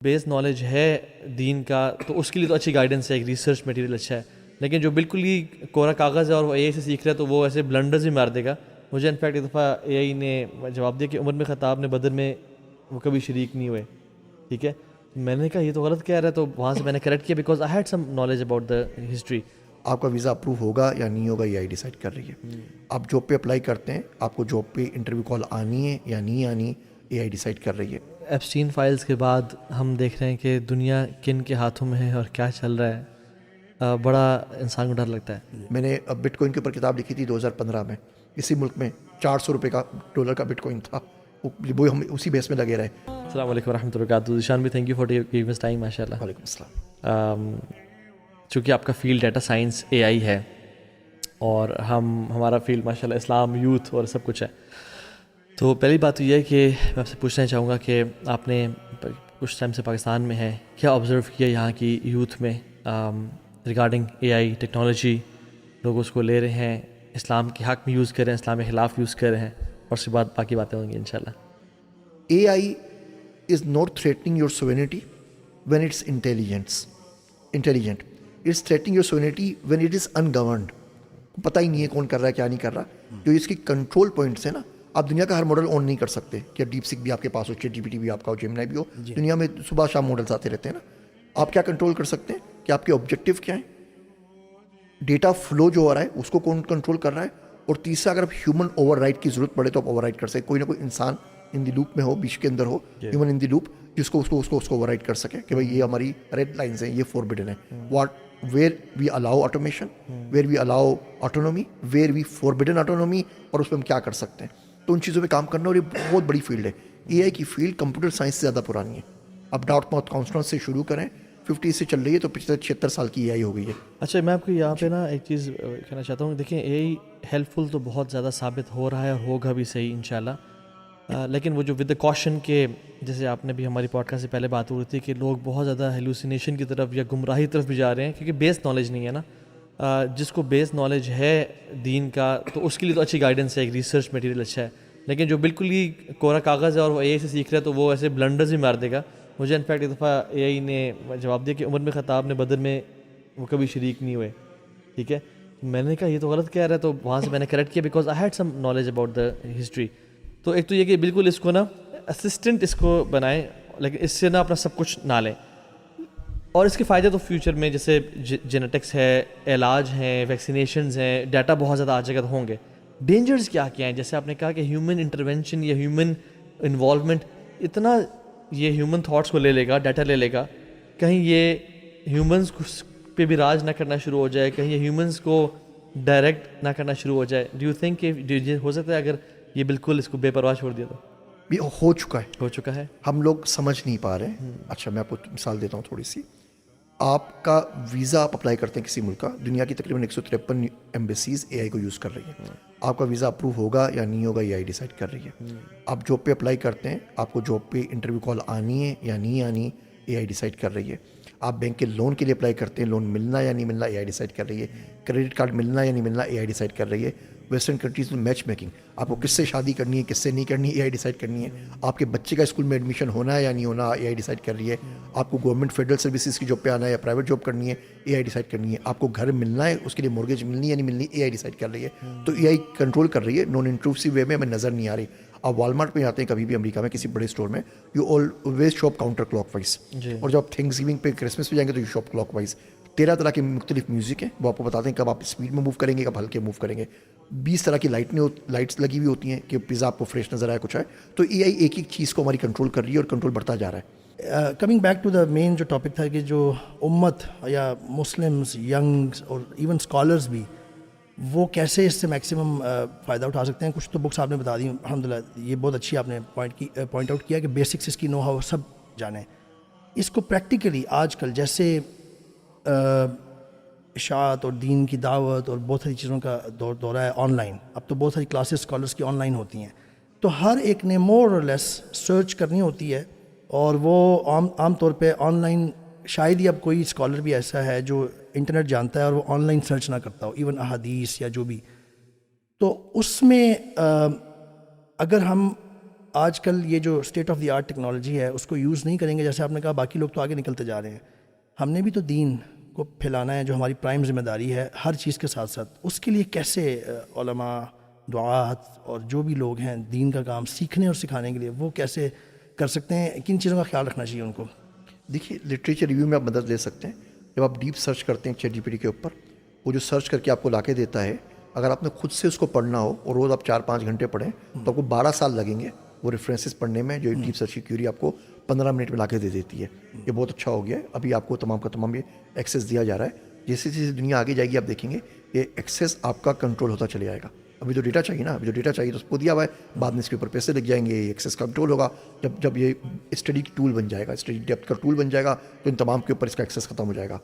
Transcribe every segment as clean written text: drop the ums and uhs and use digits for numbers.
بیس knowledge ہے دین کا تو اس کے لیے تو اچھی گائیڈنس ہے, ایک ریسرچ میٹیریل اچھا ہے. لیکن جو بالکل ہی کوڑا کاغذ ہے اور وہ اے آئی سے سیکھ رہا ہے تو وہ ایسے بلنڈرز ہی مار دے گا. مجھے انفیکٹ ایک دفعہ اے آئی نے جواب دیا کہ عمر بن خطاب نے بدر میں وہ کبھی شریک نہیں ہوئے. ٹھیک ہے, میں نے کہا یہ تو غلط کہہ رہا ہے, تو وہاں سے میں نے کریکٹ کیا because I had some knowledge about the history. آپ کا ویزا اپروو ہوگا یا نہیں ہوگا یہ آئی ڈیسائڈ کر رہی ہے. آپ جاب پہ اپلائی کرتے ہیں, آپ کو جاب پہ انٹرویو کال آنی ہے یا نہیں آنی, اے آئی ڈیسائڈ کر رہی ہے. ایپسٹین فائلز کے بعد ہم دیکھ رہے ہیں کہ دنیا کن کے ہاتھوں میں ہے اور کیا چل رہا ہے. بڑا انسان کو ڈر لگتا ہے. میں نے بٹ کوائن کے اوپر کتاب لکھی تھی 2015 میں. اسی ملک میں $400 کا ڈالر کا بٹ کوائن تھا, وہ ہم اسی بیس میں لگے رہے. السلام علیکم ورحمۃ اللہ وبرکاتہ. ذیشان بھی thank you for giving us time. ماشاء اللہ. وعلیکم السلام. چونکہ آپ کا field data science A I ہے اور ہمارا فیلڈ ماشاء اللہ اسلام, یوتھ اور سب کچھ ہے, تو پہلی بات تو یہ ہے کہ میں آپ سے پوچھنا چاہوں گا کہ آپ نے کچھ ٹائم سے پاکستان میں ہے, کیا آبزرو کیا یہاں کی یوتھ میں ریگارڈنگ اے آئی ٹیکنالوجی؟ لوگ اس کو لے رہے ہیں, اسلام کے حق میں یوز کر رہے ہیں, اسلام کے خلاف یوز کر رہے ہیں, اور اس کے بعد باقی باتیں ہوں گی انشاءاللہ. AI is not threatening your sovereignty when it's intelligent. It's threatening your sovereignty when it is ungoverned. پتہ ہی نہیں ہے کون کر رہا ہے کیا نہیں کر رہا. جو اس کی کنٹرول پوائنٹس ہیں نا, آپ دنیا کا ہر ماڈل آن نہیں کر سکتے کہ ڈیپ سیک بھی آپ کے پاس ہو, چیٹ جی پی ٹی بھی آپ کا ہو, جیمنائی بھی ہو. دنیا میں صبح شام ماڈلس آتے رہتے ہیں نا. آپ کیا کنٹرول کر سکتے ہیں کہ آپ کے آبجیکٹیو کیا ہیں, ڈیٹا فلو جو ہو رہا ہے اس کو کون کنٹرول کر رہا ہے, اور تیسرا اگر اب ہیومن اوور رائٹ کی ضرورت پڑے تو آپ اوور رائٹ کر سکیں. کوئی نہ کوئی انسان ان دی لوپ میں ہو, بیچ کے اندر ہو, ہیومن ان دی لوپ, جس کو اس کو اوور رائٹ کر سکے کہ بھائی یہ ہماری ریڈ لائنز ہیں, یہ فوربڈن ہے. Where we allow automation, where we allow autonomy, where we forbidden autonomy, اور اس پہ ہم کیا کر سکتے ہیں. تو ان چیزوں پہ کام کرنا, اور یہ بہت بڑی فیلڈ ہے. اے آئی کی فیلڈ کمپیوٹر سائنس سے زیادہ پرانی ہے. اب ڈاٹ ماؤتھ کانسٹنٹ سے شروع کریں, 50 سے چل رہی ہے, تو پچھلے 76 سال کی اے آئی ہو گئی ہے. اچھا, میں آپ کو یہاں پہ نا ایک چیز کہنا چاہتا ہوں. دیکھیں اے آئی ہیلپ فل تو بہت زیادہ ثابت ہو رہا ہے اور ہوگا بھی صحیح انشاءاللہ, لیکن وہ جو ود دا کوشن کے, جیسے آپ نے بھی ہماری پوڈ کاسٹ سے پہلے بات ہو رہی تھی کہ لوگ بہت زیادہ ہیلوسینیشن کی طرف یا گمراہی طرف بھی جا رہے ہیں کیونکہ بیس نالج نہیں ہے نا. جس کو بیس نالج ہے دین کا تو اس کے لیے تو اچھی گائیڈنس ہے, ایک ریسرچ میٹیریل اچھا ہے. لیکن جو بالکل ہی کوڑا کاغذ ہے اور وہ اے آئی سے سیکھ رہا ہے تو وہ ایسے بلنڈرز ہی مار دے گا. مجھے انفیکٹ ایک دفعہ اے آئی نے جواب دیا کہ عمر بن خطاب نے بدر میں وہ کبھی شریک نہیں ہوئے. ٹھیک ہے, میں نے کہا یہ تو غلط کہہ رہا ہے, تو وہاں سے میں نے کریکٹ کیا because I had some knowledge about the history. تو ایک تو یہ کہ بالکل اس کو نا اسسٹنٹ اس کو بنائیں, لیکن اس سے نا اپنا سب کچھ نہ لیں. اور اس کے فائدے تو فیوچر میں جیسے جینیٹکس ہے, علاج ہیں, ویکسینیشنز ہیں, ڈیٹا بہت زیادہ آ جگہ ہوں گے. ڈینجرز کیا کیا ہیں, جیسے آپ نے کہا کہ ہیومن انٹرونشن یا ہیومن انوالومنٹ, اتنا یہ ہیومن تھاٹس کو لے لے گا, ڈیٹا لے لے گا, کہیں یہ ہیومنز پہ بھی راج نہ کرنا شروع ہو جائے, کہیں یہ ہیومنز کو ڈائریکٹ نہ کرنا شروع ہو جائے. ڈو یو تھنک کہ ہو سکتا ہے اگر یہ بالکل اس کو بے پرواہ چھوڑ دیا تو؟ یہ ہو چکا ہے, ہم لوگ سمجھ نہیں پا رہے. اچھا میں آپ کو مثال دیتا ہوں تھوڑی سی. آپ کا ویزا آپ اپلائی کرتے ہیں کسی ملک کا, دنیا کی تقریباً 153 ایمبیسیز اے آئی کو یوز کر رہی ہیں. آپ کا ویزا اپروو ہوگا یا نہیں ہوگا یہ آئی ڈیسائڈ کر رہی ہے. آپ جاب پہ اپلائی کرتے ہیں, آپ کو جاب پہ انٹرویو کال آنی ہے یا نہیں آنی, اے آئی ڈیسائڈ کر رہی ہے. آپ بینک کے لون کے لیے اپلائی کرتے ہیں, لون ملنا یا نہیں ملنا, اے آئی ڈیسائڈ کر رہی ہے. کریڈٹ کارڈ ملنا یا نہیں ملنا, اے آئی ڈیسائڈ کر رہی ہے. ویسٹرن کنٹریز میں میچ میکنگ, آپ کو کس سے شادی کرنی ہے کس سے نہیں کرنی, اے آئی ڈیسائڈ کرنی ہے. آپ کے بچے کا اسکول میں ایڈمیشن ہونا ہے یا نہیں ہونا, اے آئی ڈیسائڈ کر رہی ہے. آپ کو گورنمنٹ فیڈرل سروسز کی جاب پہ آنا ہے یا پرائیویٹ جاب کرنی ہے, اے آئی ڈیسائڈ کرنی ہے. آپ کو گھر ملنا ہے, اس کے لیے مورگیج ملنی ہے یا نہیں ملنی, اے آئی ڈیسائڈ کر رہی ہے. تو اے آئی کنٹرول کر رہی ہے, نان انٹروسیو وے میں ہمیں نظر نہیں آ رہی. آپ والمارٹ پہ جاتے ہیں کبھی بھی امریکہ میں کسی بڑے اسٹور میں, you always shop counter clock wise, اور جب آپ تھینکس گیونگ پہ کرسمس پہ جائیں گے تو یو شاپ کلاک وائز. 13 طرح کے مختلف میوزک ہیں, وہ آپ کو بتاتے ہیں کب آپ اسپیڈ میں موو کریں گے, کب ہلکے موو کریں گے. 20 طرح کی لائٹس لگی ہوئی ہوتی ہیں کہ پیزا آپ کو فریش نظر آئے, کچھ ہے. تو اے آئی ایک ایک چیز کو ہماری کنٹرول کر رہی ہے اور کنٹرول بڑھتا جا رہا ہے. کمنگ بیک ٹو دا مین جو ٹاپک تھا کہ جو امت یا مسلمس, ینگس اور ایون اسکالرز بھی, وہ کیسے اس سے میکسیمم فائدہ اٹھا سکتے ہیں. کچھ تو بکس آپ نے بتا دی الحمدللہ, یہ بہت اچھی آپ نے پوائنٹ آؤٹ کیا کہ بیسکس اس کی نو ہاؤ سب جانیں. اس کو پریکٹیکلی آج کل جیسے اشاعت اور دین کی دعوت اور بہت ساری چیزوں کا دورہ ہے آن لائن, اب تو بہت ساری کلاسز اسکالرس کی آن لائن ہوتی ہیں, تو ہر ایک نے مور اور لیس سرچ کرنی ہوتی ہے. اور وہ عام طور پہ آن لائن شاید ہی اب کوئی اسکالر بھی ایسا ہے جو انٹرنیٹ جانتا ہے اور وہ آن لائن سرچ نہ کرتا ہو, ایون احادیث یا جو بھی. تو اس میں اگر ہم آج کل یہ جو state of the art technology ہے اس کو یوز نہیں کریں گے، جیسے آپ نے کہا باقی لوگ تو آگے نکلتے جا رہے ہیں، ہم نے بھی تو دین کو پھیلانا ہے جو ہماری پرائم ذمہ داری ہے ہر چیز کے ساتھ ساتھ، اس کے لیے کیسے علماء، دعات اور جو بھی لوگ ہیں دین کا کام سیکھنے اور سکھانے کے لیے وہ کیسے کر سکتے ہیں، کن چیزوں کا خیال رکھنا چاہیے ان کو؟ دیکھیے لٹریچر ریویو میں آپ مدد لے سکتے ہیں. جب آپ ڈیپ سرچ کرتے ہیں چیٹ جی پی ٹی کے اوپر، وہ جو سرچ کر کے آپ کو لا کے دیتا ہے، اگر آپ نے خود سے اس کو پڑھنا ہو اور روز آپ 4-5 گھنٹے پڑھیں تو آپ کو 12 سال لگیں گے وہ ریفرنسز پڑھنے میں. جو ڈیپ سرچ کی کیوری آپ کو 15 منٹ میں لا کے دے دیتی ہے. یہ بہت اچھا ہو گیا ہے. ابھی آپ کو تمام کا تمام یہ ایکسیس دیا جا رہا ہے. جیسے جیسے دنیا آگے جائے گی آپ دیکھیں گے یہ ایکسیس آپ کا کنٹرول ہوتا چلے جائے گا. ابھی تو ڈیٹا چاہیے نا، ابھی جو ڈیٹا چاہیے تو اس کو دیا ہوا ہے، بعد میں اس کے اوپر پیسے لگ جائیں گے، ایکسیس کنٹرول ہوگا. جب یہ اسٹڈی ٹول بن جائے گا، اسٹڈی ڈیپتھ کا ٹول بن جائے گا تو ان تمام کے اوپر اس کا ایکسیس ختم ہو جائے گا.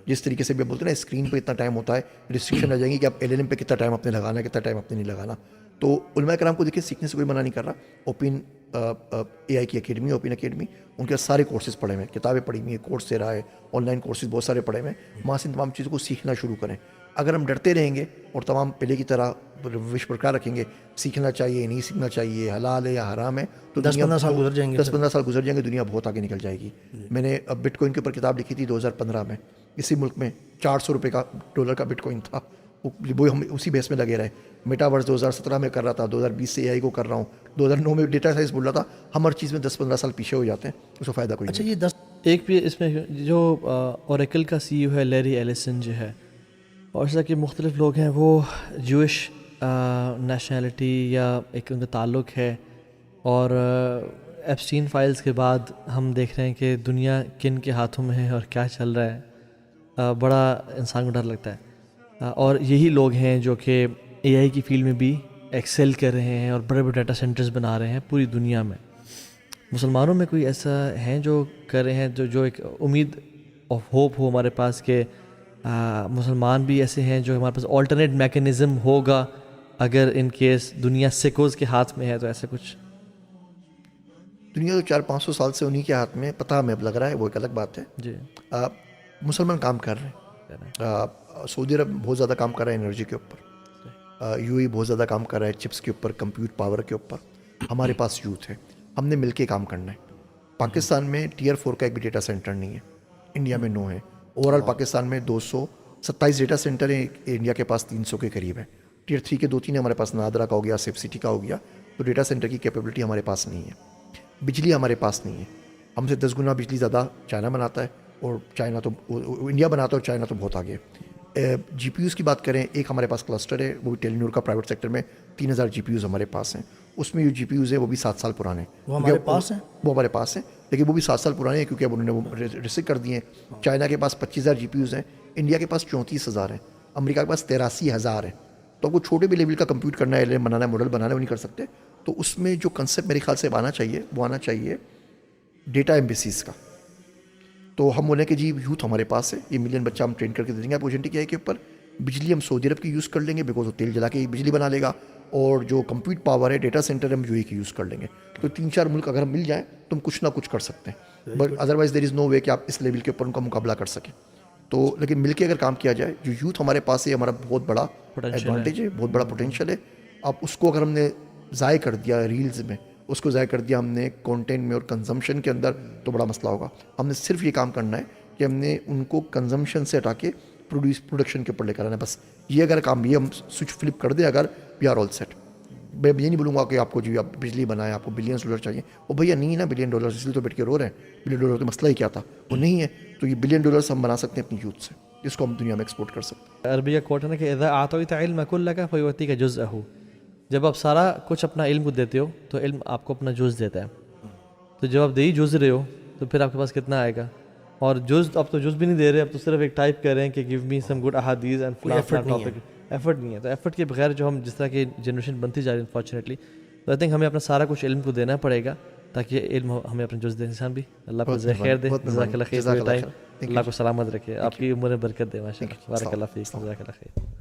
جس طریقے سے بھی آپ بولتے ہیں نا اسکرین پہ اتنا ٹائم ہوتا ہے، ریسٹرکشن آ جائیں گی کہ آپ LLM پہ کتنا ٹائم آپ نے لگانا ہے، کتنا ٹائم آپ نے نہیں لگانا. تو علماء کرام کو دیکھیں سیکھنے سے کوئی منع نہیں کر رہا. اوپن AI کی اکیڈمی، اوپن اکیڈمی، ان کے سارے کورسز پڑھے ہوئے ہیں، کتابیں پڑھی ہوئی ہیں، کورس دے رہا ہے، آن لائن کورسز بہت سارے پڑھے ہوئے ہیں. وہاں سے ان تمام چیزوں کو سیکھنا شروع کریں. اگر ہم ڈرتے رہیں گے اور تمام پہلے کی طرح روش برقرار رکھیں گے، سیکھنا چاہیے نہیں سیکھنا چاہیے، حلال ہے یا حرام ہے، تو 10-15 سال گزر جائیں گے. 10-15 سال گزر جائیں گے، دنیا بہت آگے نکل جائے گی. میں نے بٹ کوائن کے اوپر کتاب لکھی تھی 2015 میں. اسی ملک میں $400 کا ڈالر کا بٹ کوائن تھا، وہ ہم اسی بیس میں لگے رہے. میٹاورس 2017 میں کر رہا تھا، 2020 سے AI کو کر رہا ہوں، 2009 میں ڈیٹا سائنس بول رہا تھا. ہم ہر چیز میں 10-15 سال پیچھے ہو جاتے ہیں، اس کو فائدہ کوئی نہیں. اچھا، یہ 10 ایک بھی اس میں جو اوریکل کا CEO ہے لیری ایلیسن جو ہے، اور ایسا کہ مختلف لوگ ہیں، وہ جوش نیشنلٹی یا ایک ان کا تعلق ہے. اور ایپسٹین فائلز کے بعد ہم دیکھ رہے ہیں کہ دنیا کن کے ہاتھوں میں ہے اور کیا چل رہا ہے. بڑا انسان کو ڈر لگتا ہے. اور یہی لوگ ہیں جو کہ AI کی فیلڈ میں بھی ایکسیل کر رہے ہیں اور بڑے بڑے ڈیٹا سینٹرز بنا رہے ہیں پوری دنیا میں. مسلمانوں میں کوئی ایسا ہیں جو کر رہے ہیں جو ایک امید آف ہوپ ہو ہمارے پاس کہ مسلمان بھی ایسے ہیں جو ہمارے پاس آلٹرنیٹ میکینزم ہوگا اگر ان کیس دنیا سکوز کے ہاتھ میں ہے تو ایسا کچھ؟ دنیا تو 400-500 سال سے انہی کے ہاتھ میں، پتہ ہمیں اب لگ رہا ہے، وہ ایک الگ بات ہے. جی مسلمان کام کر رہے ہیں. سعودی عرب بہت زیادہ کام کر رہا ہے انرجی کے اوپر. UAE بہت زیادہ کام کر رہا ہے چپس کے اوپر، کمپیوٹ پاور کے اوپر. ہمارے پاس یوتھ ہے، ہم نے مل کے کام کرنا ہے. پاکستان میں Tier 4 کا ایک بھی ڈیٹا سینٹر نہیں ہے، انڈیا میں 9 ہے. اوور آل پاکستان میں 227 ڈیٹا سینٹر ہیں، انڈیا کے پاس 300 کے قریب ہے. Tier 3 کے 2-3 ہمارے پاس، نادرا کا ہو گیا، سیف سٹی کا ہو گیا. تو ڈیٹا سینٹر کی کیپیبلٹی ہمارے پاس نہیں ہے. بجلی ہمارے پاس نہیں ہے، ہم سے 10 گنا بجلی زیادہ چائنا بناتا ہے، اور چائنا تو انڈیا بناتا ہے، اور چائنا تو بہت آگے ہے. GPUs کی بات کریں، ایک ہمارے پاس کلسٹر ہے، وہ بھی ٹیلی نور کا پرائیویٹ سیکٹر میں 3000 GPUs ہمارے پاس ہیں. اس میں جو GPUs ہیں وہ بھی 7 سال پرانے ہیں. وہ ہمارے پاس ہیں، وہ ہمارے پاس ہیں، لیکن وہ بھی 7 سال پرانے ہیں کیونکہ اب انہوں نے وہ ریسک کر دیے ہیں. چائنا کے پاس 25,000 GPUs ہیں، انڈیا کے پاس 34,000 ہیں، امریکہ کے پاس 83,000 ہیں. تو وہ چھوٹے بھی لیول کا کمپیوٹ کرنا ہے، بنانا ہے، ماڈل بنانا ہے، وہ نہیں کر سکتے. تو اس میں جو کنسیپٹ میرے خیال سے آنا چاہیے وہ آنا چاہیے ڈیٹا ایمبیسیز کا. تو ہم بولیں کہ جی یوتھ ہمارے پاس ہے، یہ ملین بچہ ہم ٹرین کر کے دے دیں گے اپورچونٹی کیا ہے کے اوپر. بجلی ہم سعودی عرب کی یوز کر لیں گے بیکاز وہ تیل جلا کے بجلی بنا لے گا، اور جو کمپیوٹ پاور ہے ڈیٹا سینٹر ہم UAE کی یوز کر لیں گے. تو 3-4 ملک اگر ہم مل جائیں تو ہم کچھ نہ کچھ کر سکتے ہیں، بٹ ادروائز دیر از نو وے کہ آپ اس لیول کے اوپر ان کا مقابلہ کر سکیں. تو لیکن مل کے اگر کام کیا جائے، جو یوتھ ہمارے پاس ہے ہمارا بہت بڑا ایڈوانٹیج ہے، بہت بڑا پوٹینشیل ہے. اب اس کو اگر ہم نے ضائع کر دیا ریلز میں، اس کو ضائع کر دیا ہم نے کانٹینٹ میں اور کنزمپشن کے اندر، تو بڑا مسئلہ ہوگا. ہم نے صرف یہ کام کرنا ہے کہ ہم نے ان کو کنزمپشن سے ہٹا کے پروڈکشن کے اوپر لے کر آنا ہے. بس یہ اگر کام، یہ ہم سوئچ فلپ کر دیں اگر، وی آر آل سیٹ. میں یہ نہیں بولوں گا کہ آپ کو جی آپ بجلی بنائیں، آپ کو بلینس ڈالر چاہیے. وہ بھیا نہیں ہے نا $1 بلین، اس لیے تو بیٹھ کے رو رہے ہیں. $1 بلین کا مسئلہ ہی کیا تھا، وہ نہیں ہے. تو یہ $1 بلین ہم بنا سکتے ہیں اپنی یوتھ سے، جس کو ہم دنیا میں ایکسپورٹ کر سکتے ہیں. عربی کا کوٹ ہے نا کہ اذا اعطیت علم کلک فیعطیک جزءہ. جب آپ سارا کچھ اپنا علم کو دیتے ہو تو علم آپ کو اپنا جز دیتا ہے. تو جب آپ دے ہی جز رہے ہو تو پھر آپ کے پاس کتنا آئے گا؟ اور جز اب تو جز بھی نہیں دے رہے، اب تو صرف ایک ٹائپ کر رہے ہیں کہ گیو می سم گڈ احادیث اینڈ فلاں ٹاپک. ایفرٹ نہیں ہے. تو ایفرٹ کے بغیر جو ہم جس طرح کی جنریشن بنتی جا رہی ہے انفارچونیٹلی، تو آئی تھنک ہمیں اپنا سارا کچھ علم کو دینا پڑے گا تاکہ علم ہمیں اپنا جز دے. انسان بھی اللہ کو خیر دے، جزاک اللہ خیر. اللہ کو سلامت رکھے، آپ کی عمر میں برکت دے. ماشاء اللہ، بارک اللہ فیک، جزاک اللہ خیر.